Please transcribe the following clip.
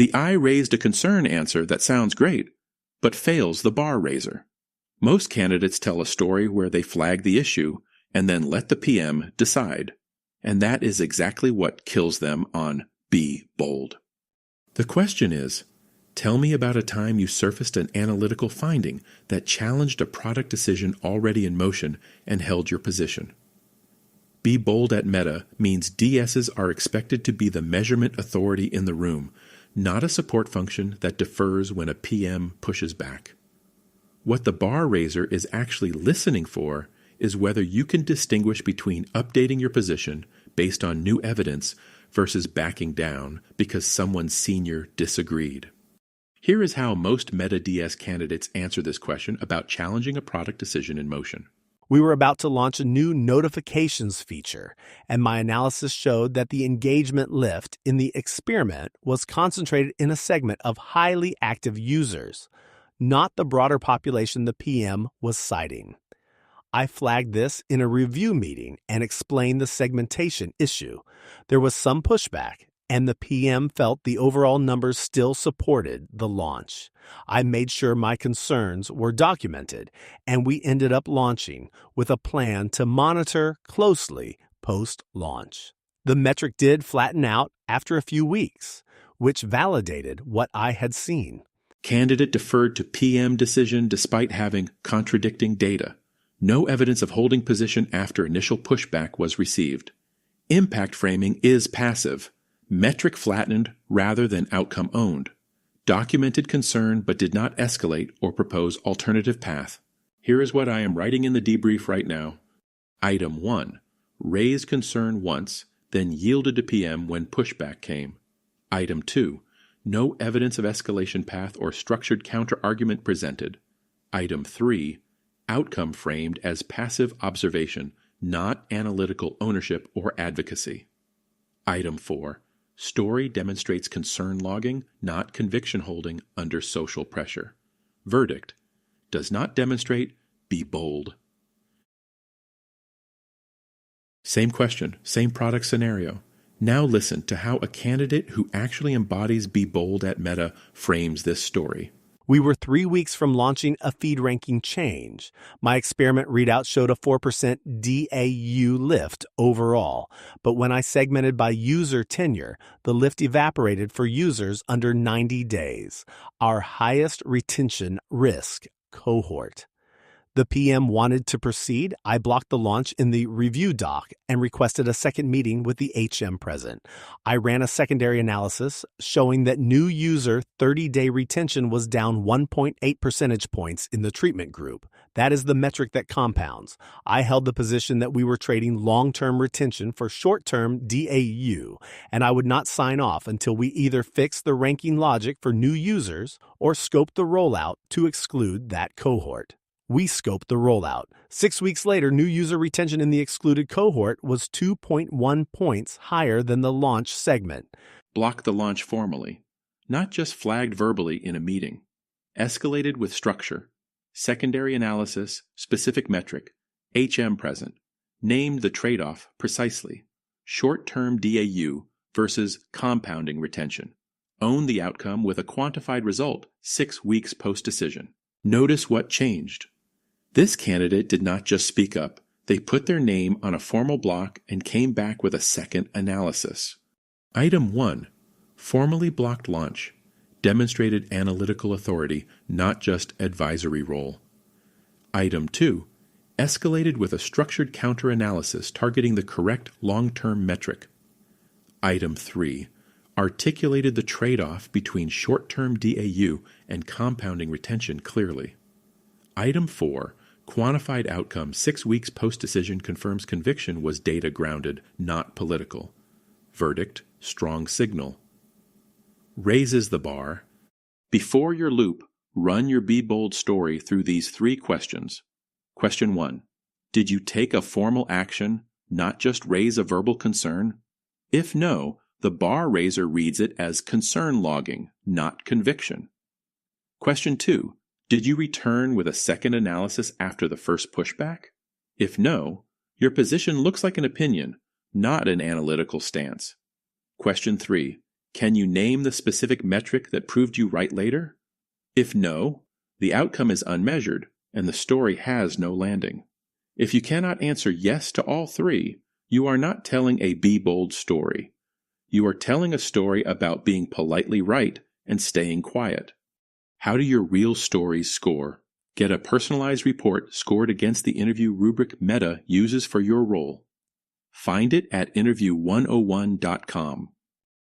The I raised a concern answer that sounds great, but fails the bar raiser. Most candidates tell a story where they flag the issue and then let the PM decide. And that is exactly what kills them on Be Bold. The question is, tell me about a time you surfaced an analytical finding that challenged a product decision already in motion and held your position. Be Bold at Meta means DSs are expected to be the measurement authority in the room, not a support function that defers when a PM pushes back. What the bar raiser is actually listening for is whether you can distinguish between updating your position based on new evidence versus backing down because someone senior disagreed. Here is how most Meta DS candidates answer this question about challenging a product decision in motion. We were about to launch a new notifications feature, and my analysis showed that the engagement lift in the experiment was concentrated in a segment of highly active users, not the broader population the PM was citing. I flagged this in a review meeting and explained the segmentation issue. There was some pushback, and the PM felt the overall numbers still supported the launch. I made sure my concerns were documented, and we ended up launching with a plan to monitor closely post-launch. The metric did flatten out after a few weeks, which validated what I had seen. Candidate deferred to PM decision despite having contradicting data. No evidence of holding position after initial pushback was received. Impact framing is passive. Metric flattened rather than outcome owned. Documented concern but did not escalate or propose alternative path. Here is what I am writing in the debrief right now. Item 1. Raised concern once, then yielded to PM when pushback came. Item 2. No evidence of escalation path or structured counter-argument presented. Item 3. Outcome framed as passive observation, not analytical ownership or advocacy. Item 4. Story demonstrates concern logging, not conviction holding under social pressure. Verdict. Does not demonstrate, be bold. Same question, same product scenario. Now listen to how a candidate who actually embodies Be Bold at Meta frames this story. We were 3 weeks from launching a feed ranking change. My experiment readout showed a 4% DAU lift overall, but when I segmented by user tenure, the lift evaporated for users under 90 days, our highest retention risk cohort. The PM wanted to proceed. I blocked the launch in the review doc and requested a second meeting with the HM present. I ran a secondary analysis showing that new user 30-day retention was down 1.8 percentage points in the treatment group. That is the metric that compounds. I held the position that we were trading long-term retention for short-term DAU, and I would not sign off until we either fixed the ranking logic for new users or scoped the rollout to exclude that cohort. We scoped the rollout. 6 weeks later, new user retention in the excluded cohort was 2.1 points higher than the launch segment. Blocked the launch formally, not just flagged verbally in a meeting. Escalated with structure. Secondary analysis, specific metric, HM present. Named the trade-off precisely. Short-term DAU versus compounding retention. Owned the outcome with a quantified result 6 weeks post-decision. Notice what changed. This candidate did not just speak up. They put their name on a formal block and came back with a second analysis. Item 1. Formally blocked launch. Demonstrated analytical authority, not just advisory role. Item 2. Escalated with a structured counter-analysis targeting the correct long-term metric. Item 3. Articulated the trade-off between short-term DAU and compounding retention clearly. Item 4. Quantified outcome 6 weeks post-decision confirms conviction was data-grounded, not political. Verdict, strong signal. Raises the bar. Before your loop, run your Be Bold story through these 3 questions. Question 1. Did you take a formal action, not just raise a verbal concern? If no, the bar raiser reads it as concern logging, not conviction. Question 2. Did you return with a second analysis after the first pushback? If no, your position looks like an opinion, not an analytical stance. Question 3. Can you name the specific metric that proved you right later? If no, the outcome is unmeasured and the story has no landing. If you cannot answer yes to all three, you are not telling a be bold story. You are telling a story about being politely right and staying quiet. How do your real stories score? Get a personalized report scored against the interview rubric Meta uses for your role. Find it at interview101.com.